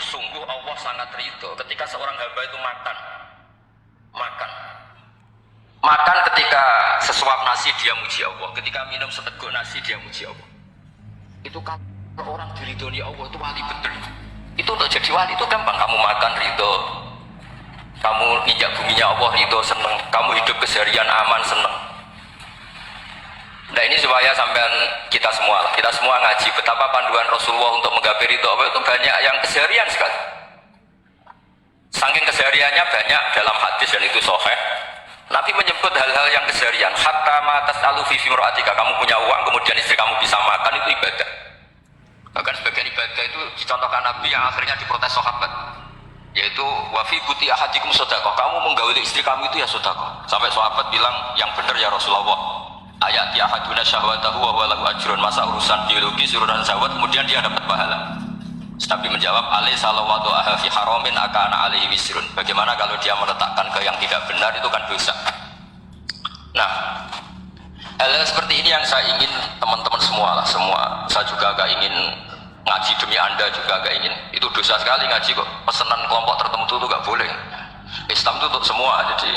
Sungguh Allah sangat ridho ketika seorang hamba itu makan. Makan ketika sesuap nasi dia muji Allah, ketika minum seteguk nasi dia muji Allah. Itu kalau orang diridhoni Allah itu wali betul. Itu untuk jadi wali itu gampang, kamu makan ridho, kamu injak buminya Allah ridho seneng, kamu hidup keseharian aman seneng. Nah ini supaya sampean kita semua ngaji betapa panduan Rasulullah untuk menggapai ridho Allah itu banyak yang keseharian sekali. Saking kesehariannya banyak dalam hadis dan itu sahih. Nabi menyebut hal-hal yang keseharian. Hatta ma tas'alu fi imra'atika, kamu punya uang kemudian istri kamu bisa makan, itu ibadah. Bahkan sebagian ibadah itu dicontohkan Nabi yang akhirnya diprotes sahabat, yaitu wa fi buti ahadikum sedekah, kamu menggauli istri kamu itu ya sedekah. Sampai sahabat bilang, yang benar ya Rasulullah, ayat ya ahaduna syahwatahu wa huwa lahu ajrun, masa urusan biologis urusan syahwat kemudian dia dapat pahala. Nabi menjawab, alai salawatu aha fi haramin akana alaihi wisrun. Bagaimana kalau dia meletakkan ke yang tidak benar, itu kan dosa. Nah, hal-hal seperti ini yang saya ingin teman-teman semua saya juga agak ingin ngaji demi Anda, juga agak ingin. Itu dosa sekali ngaji kok, pesanan kelompok tertentu itu gak boleh. Islam itu untuk semua, jadi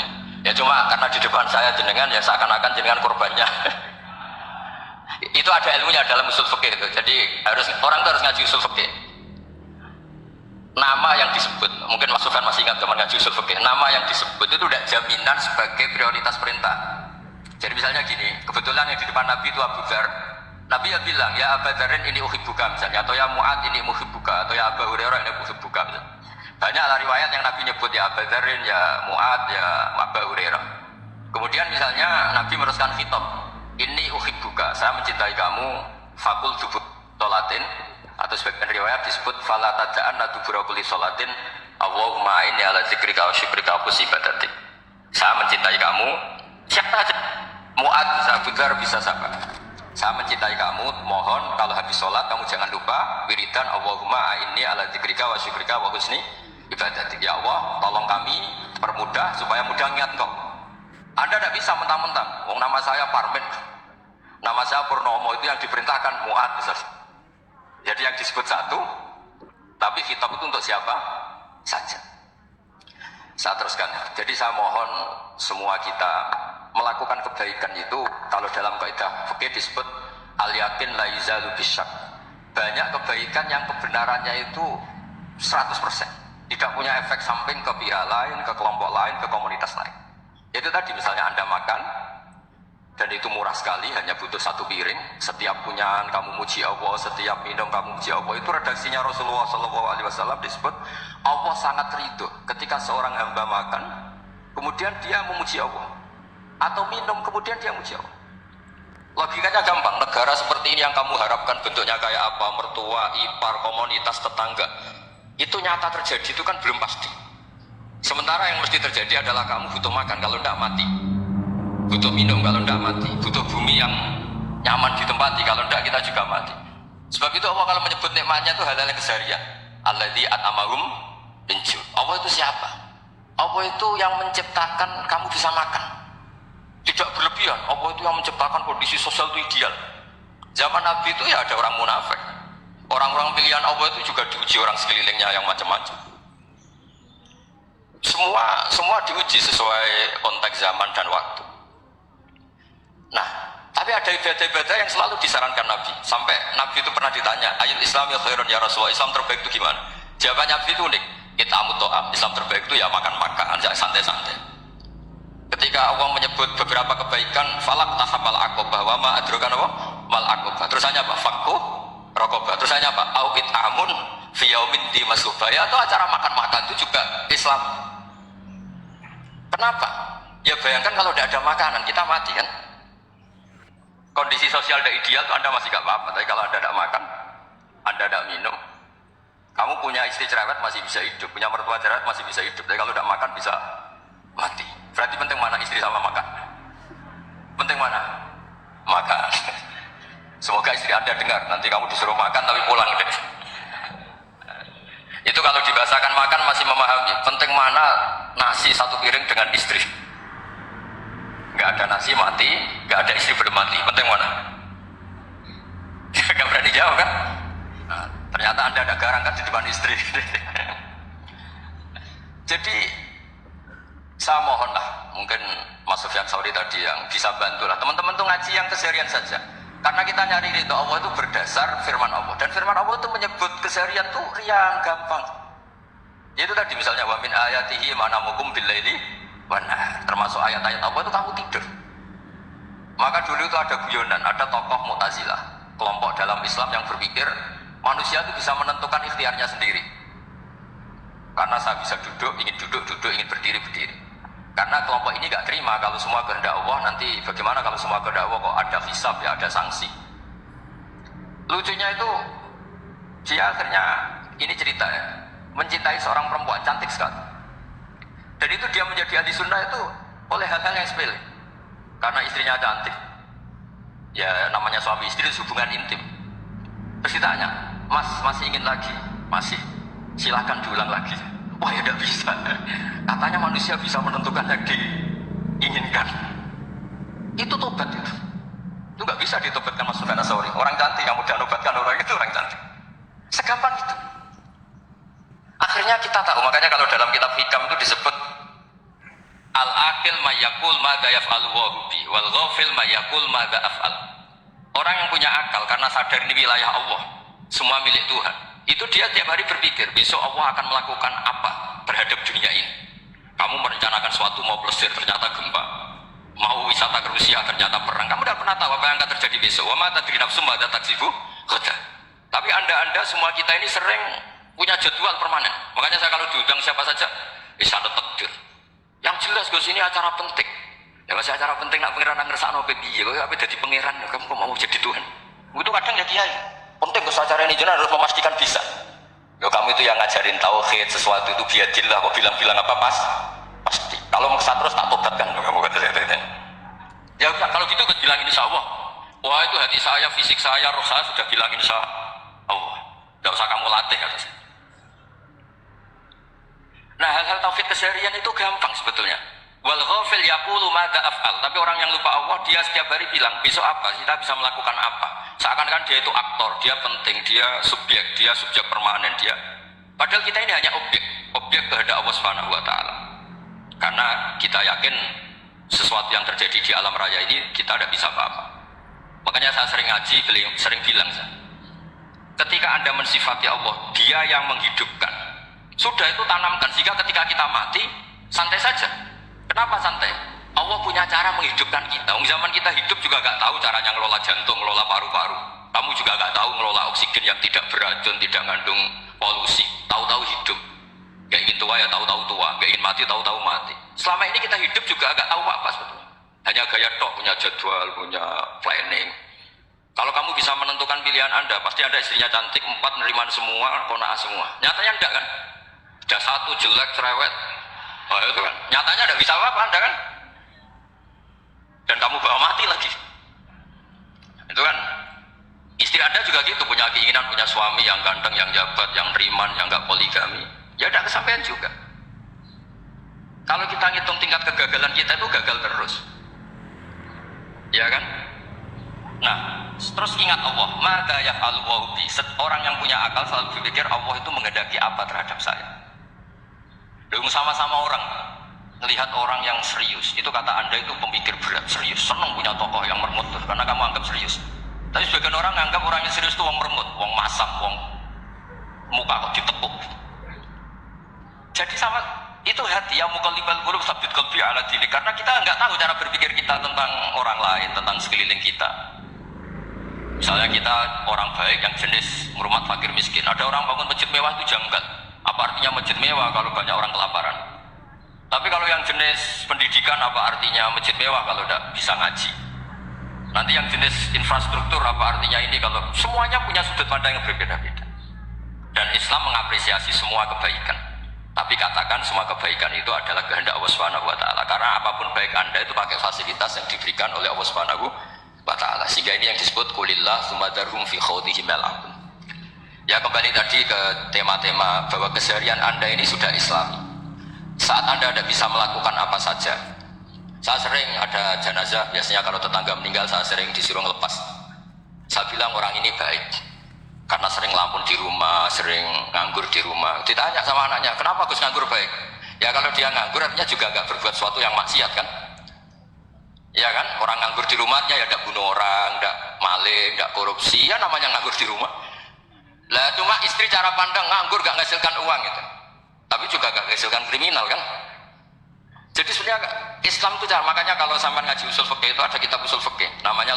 ya cuma karena di depan saya jenengan ya seakan-akan jenengan korbannya. Itu ada ilmunya dalam usul fikih itu. Jadi orang itu harus ngaji usul fikih. Nama yang disebut, mungkin masukan masih ingat zaman ngaji usul fikih, nama yang disebut itu tidak jaminan sebagai prioritas perintah. Jadi misalnya gini, kebetulan yang di depan Nabi itu Abu Dzar, Nabi ya bilang, ya Abu Dzarin ini uhibbuka misalnya, atau ya Mu'ad ini uhibbuka, atau ya Abu Hurairah ini uhibbuka misalnya. Banyaklah riwayat yang Nabi nyebut ya Abu Dzarin, ya Mu'ad, ya Abu Hurairah. Kemudian misalnya Nabi meneruskan khitab, ini uhibbuka, saya mencintai kamu, fakul dubur sholatin, atau sebagian riwayat disebut fala tada'an dubura kulli sholatin Allahumma inni ala zikrika wa syukrika wa husni ibadatik. Saya mencintai kamu, siapa aja, Mu'ad bisa, Abu Dzar bisa siapa. Saya mencintai kamu, mohon kalau habis sholat kamu jangan lupa wiridan Allahumma inni ala zikrika wa syukrika wa husni ibadatik. Ya Allah, tolong kami permudah supaya mudah ingat Engkau. Anda tidak bisa mentang-mentang, wong nama saya Parmin, nama saya Purnomo, itu yang diperintahkan Mu'ad bisa. Jadi yang disebut satu, tapi khitab itu untuk siapa saja. Saya teruskan. Jadi saya mohon semua kita melakukan kebaikan itu, kalau dalam kaidah fikih disebut al-yakin la yuzalu bisyak. Banyak kebaikan yang kebenarannya itu 100%, tidak punya efek samping ke pihak lain, ke kelompok lain, ke komunitas lain. Itu tadi misalnya Anda makan dan itu murah sekali, hanya butuh satu piring, setiap punyaan kamu muji Allah, setiap minum kamu muji Allah. Itu redaksinya Rasulullah SAW disebut Allah sangat ridho ketika seorang hamba makan kemudian dia memuji Allah, atau minum kemudian dia muji Allah. Logikanya gampang, negara seperti ini yang kamu harapkan bentuknya kayak apa, mertua, ipar, komunitas, tetangga, itu nyata terjadi itu kan belum pasti. Sementara yang mesti terjadi adalah kamu butuh makan, kalau tidak mati, butuh minum, kalau tidak mati, butuh bumi yang nyaman ditempati, kalau tidak kita juga mati. Sebab itu Allah kalau menyebut nikmatnya itu hal-hal yang keseharian. Alladzi at'amahum min ju'. Allah itu siapa? Allah itu yang menciptakan kamu bisa makan, tidak berlebihan. Allah itu yang menciptakan kondisi sosial itu ideal. Zaman Nabi itu ya ada orang munafik, orang-orang pilihan Allah itu juga diuji orang sekelilingnya yang macam-macam. Semua diuji sesuai konteks zaman dan waktu. Nah, tapi ada ibadah-ibadah yang selalu disarankan Nabi. Sampai Nabi itu pernah ditanya, ayul Islam ya khairun ya Rasulullah, Islam terbaik itu gimana? Jawaban Nabi itu unik, kita amuto'am, Islam terbaik itu ya makan-makan, jangan santai-santai. Ketika Allah menyebut beberapa kebaikan, falak tahamal aqobah, wa ma adrokan apa? Mal aqobah. Terusannya apa? Fakku rokobah. Terusannya apa? Awit amun fiyaumin di masubaya. Atau acara makan-makan itu juga Islam. Kenapa? Ya bayangkan kalau tidak ada makanan, kita mati kan? Kondisi sosial tidak ideal itu Anda masih gak apa-apa, tapi kalau Anda tidak makan, Anda tidak minum, kamu punya istri cerewet masih bisa hidup, punya mertua cerewet masih bisa hidup, tapi kalau tidak makan bisa mati. Berarti penting mana istri sama makan? Penting mana? Makan. Semoga istri Anda dengar, nanti kamu disuruh makan tapi pulang deh. Itu kalau dibahasakan makan masih memahami. Penting mana nasi satu piring dengan istri. Gak ada nasi mati, gak ada istri belum mati. Penting mana? Gak berani jawab kan? Nah, Ternyata Anda ada garang kan di depan istri. Jadi saya mohonlah, mungkin Mas Sufyan Sauri tadi yang bisa bantulah teman-teman tuh ngaji yang keseharian saja. Karena kita nyari ridho Allah itu berdasar firman Allah, dan firman Allah itu menyebut keseharian tuh yang gampang. Itu tadi misalnya wa min ayatihi manamukum billaili wan nahar, termasuk ayat-ayat Allah itu kamu tidur. Maka dulu itu ada guyonan, ada tokoh Mu'tazilah, kelompok dalam Islam yang berpikir manusia itu bisa menentukan ikhtiarnya sendiri. Karena saya bisa duduk, ingin berdiri. Karena kelompok ini gak terima kalau semua kehendak Allah, nanti bagaimana kalau semua kehendak Allah kok ada hisab ya, ada sanksi. Lucunya itu dia akhirnya, ini cerita ya, mencintai seorang perempuan cantik sekali. Dan itu dia menjadi ahli sunnah itu oleh hal-hal yang sepele. Karena istrinya cantik, ya namanya suami istri itu hubungan intim. Terus ditanya, Mas masih ingin lagi? Masih, silahkan diulang lagi. Wah ya tidak bisa. Katanya manusia bisa menentukan yang diinginkan. Itu tobat itu. Itu nggak bisa ditobatkan Mas Sufyan Sauri. Orang cantik yang mudah nobatkan orang itu orang cantik. Segampang itu. Akhirnya kita tahu, makanya kalau dalam kitab Hikam itu disebut al-aqil mayakul madza yaf'alu wa bi wal ghafil mayakul madza af'al. Orang yang punya akal karena sadar ini wilayah Allah, semua milik Tuhan. Itu dia tiap hari berpikir, besok Allah akan melakukan apa terhadap dunia ini. Kamu merencanakan suatu mau plesir, ternyata gempa. Mau wisata ke Rusia, ternyata perang. Kamu tidak pernah tahu apa yang akan terjadi besok. Wa ma tadri nafsum madza taksibu ghadan. Tapi anda semua kita ini sering punya jadwal permanen. Makanya saya kalau diundang siapa saja, ada takdir. Yang jelas Gus ini acara penting. Ya masih acara penting nak pangeran ngersakno piye, kok ape dadi pangeran, kamu kok mau jadi Tuhan. Itu kadang ya kiai. Penting Gus acara ini jenengan harus memastikan bisa. Ya kamu itu yang ngajarin tauhid, sesuatu itu biadillah, kok bilang-bilang apa pas? Pasti. Kalau maksa terus tak tobatkan kamu kata saya. Ya udah kalau gitu Gus bilang insyaallah. Wah itu hati saya, fisik saya, roh saya sudah bilang insyaallah. Enggak usah kamu latih kata saya. Nah hal-hal tauhid keseharian itu gampang sebetulnya. Wal ghafil yaqulu madza af'al. Tapi orang yang lupa Allah dia setiap hari bilang besok apa, kita bisa melakukan apa. Seakan-akan dia itu aktor, dia penting, dia subjek permanen dia. Padahal kita ini hanya objek kehendak Allah Subhanahu wa taala. Karena kita yakin sesuatu yang terjadi di alam raya ini kita tidak bisa apa-apa. Makanya saya sering ngaji, sering bilang ketika Anda mensifati Allah, dia yang menghidupkan. Sudah itu tanamkan, sehingga ketika kita mati, santai saja. Kenapa santai? Allah punya cara menghidupkan kita. Zaman kita hidup juga gak tahu caranya ngelola jantung, ngelola paru-paru. Kamu juga gak tahu ngelola oksigen yang tidak beracun, tidak mengandung polusi. Tahu-tahu hidup. Gak ingin tua ya tahu-tahu tua, gak ingin mati tahu-tahu mati. Selama ini kita hidup juga gak tahu apa sebetulnya. Hanya gaya tok, punya jadwal, punya planning. Kalau kamu bisa menentukan pilihan Anda, pasti ada istrinya cantik, 4 neriman semua, kona'ah semua. Nyatanya enggak kan? Ada 1 jelek, cerewet. Oh itu kan, nyatanya enggak bisa apa-apa Anda kan? Dan kamu bawa mati lagi. Itu kan, istri Anda juga gitu, punya keinginan, punya suami yang ganteng, yang jabat, yang neriman, yang enggak poligami. Ya enggak kesampaian juga. Kalau kita ngitung tingkat kegagalan kita itu gagal terus. Ya kan? Nah, terus ingat Allah, maka yaf'alu wa bi. Orang yang punya akal selalu berpikir Allah itu menghendaki apa terhadap saya. Dulu sama-sama orang melihat orang yang serius, itu kata Anda itu pemikir berat, serius, senang punya tokoh yang meremut karena kamu anggap serius. Tapi sebagian orang anggap orang yang serius itu wong meremut, wong masam, wong muka kok ditepuk. Jadi sama itu hati yang muqallibal qulub tsabbit qalbi ala dinik, karena kita enggak tahu cara berpikir kita tentang orang lain, tentang sekeliling kita. Misalnya kita orang baik yang jenis ngurmat fakir miskin, ada orang bangun masjid mewah itu janggal. Apa artinya masjid mewah kalau banyak orang kelaparan? Tapi kalau yang jenis pendidikan, apa artinya masjid mewah kalau tidak bisa ngaji? Nanti yang jenis infrastruktur, apa artinya ini kalau semuanya punya sudut pandang yang berbeda-beda. Dan Islam mengapresiasi semua kebaikan. Tapi katakan semua kebaikan itu adalah kehendak Allah Subhanahu wa taala. Karena apapun baik Anda itu pakai fasilitas yang diberikan oleh Allah Subhanahu wa taala. Sehingga ini yang disebut qulillah tsumma darhum fi khawdihim yal'abun. Ya kembali tadi ke tema-tema bahwa keseharian Anda ini sudah Islami. Saat Anda tidak bisa melakukan apa saja. Saya sering ada jenazah, biasanya kalau tetangga meninggal saya sering disuruh ngelepas. Saya bilang orang ini baik karena sering lampun di rumah, sering nganggur di rumah. Ditanya sama anaknya, kenapa Gus nganggur baik? Ya kalau dia nganggur artinya juga nggak berbuat sesuatu yang maksiat kan? Ya kan? Orang nganggur di rumahnya ya tidak bunuh orang, tidak maling, tidak korupsi, ya namanya nganggur di rumah. Lah cuma istri cara pandang nganggur gak menghasilkan uang itu, tapi juga gak menghasilkan kriminal kan? Jadi sebenarnya Islam itu cara, makanya kalau sampai ngaji usul fikih itu ada kitab usul fikih namanya